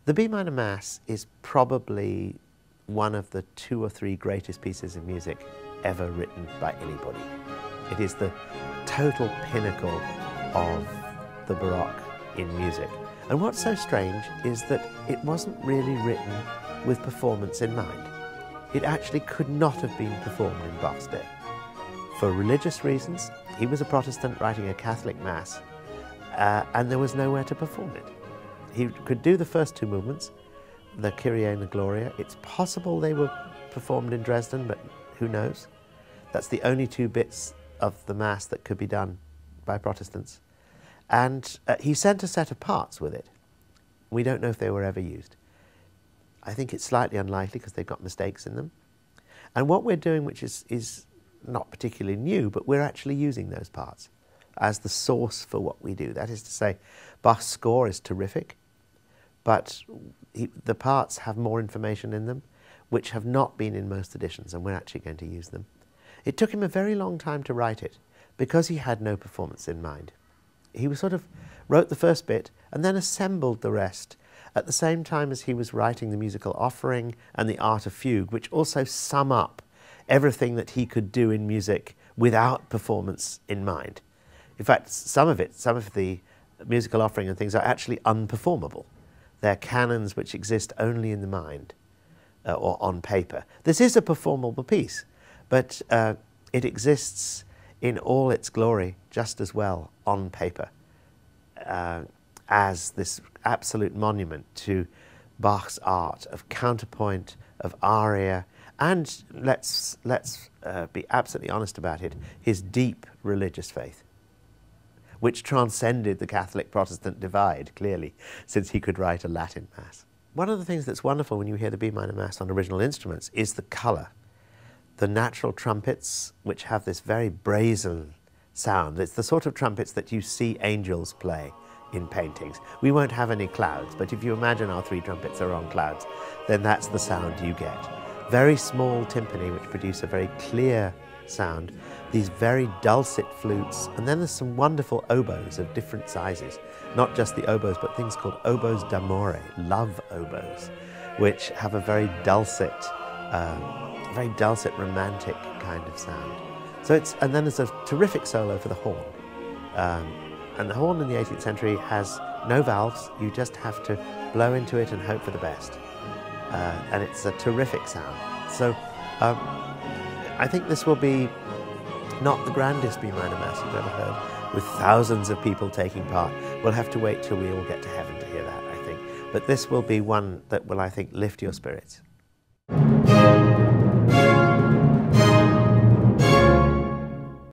The B minor Mass is probably one of the 2 or 3 greatest pieces of music ever written by anybody. It is the total pinnacle of the Baroque in music. And what's so strange is that it wasn't really written with performance in mind. It actually could not have been performed in Bach's day. For religious reasons, he was a Protestant writing a Catholic Mass, and there was nowhere to perform it. He could do the first 2 movements, the Kyrie and the Gloria. It's possible they were performed in Dresden, but who knows? That's the only 2 bits of the Mass that could be done by Protestants. And he sent a set of parts with it. We don't know if they were ever used. I think it's slightly unlikely because they've got mistakes in them. And what we're doing, which is not particularly new, but we're actually using those parts as the source for what we do. That is to say, Bach's score is terrific, but the parts have more information in them, which have not been in most editions, and we're actually going to use them. It took him a very long time to write it, because he had no performance in mind. He was sort of wrote the first bit and then assembled the rest at the same time as he was writing the musical offering and the art of fugue, which also sum up everything that he could do in music without performance in mind. In fact, some of the musical offering and things are actually unperformable. They're canons which exist only in the mind or on paper. This is a performable piece, but it exists in all its glory just as well on paper as this absolute monument to Bach's art of counterpoint, of aria, and let's be absolutely honest about it, his deep religious faith, which transcended the Catholic-Protestant divide, clearly, since he could write a Latin Mass. One of the things that's wonderful when you hear the B minor Mass on original instruments is the colour. The natural trumpets, which have this very brazen sound. It's the sort of trumpets that you see angels play in paintings. We won't have any clouds, but if you imagine our 3 trumpets are on clouds, then that's the sound you get. Very small timpani, which produce a very clear sound, these very dulcet flutes, and then there's some wonderful oboes of different sizes. Not just the oboes, but things called oboes d'amore, love oboes, which have a very dulcet, romantic kind of sound. So and then there's a terrific solo for the horn. And the horn in the 18th century has no valves. You just have to blow into it and hope for the best. And it's a terrific sound. So I think this will be not the grandest B minor Mass you've ever heard, with thousands of people taking part. We'll have to wait till we all get to heaven to hear that, I think. But this will be one that will, I think, lift your spirits.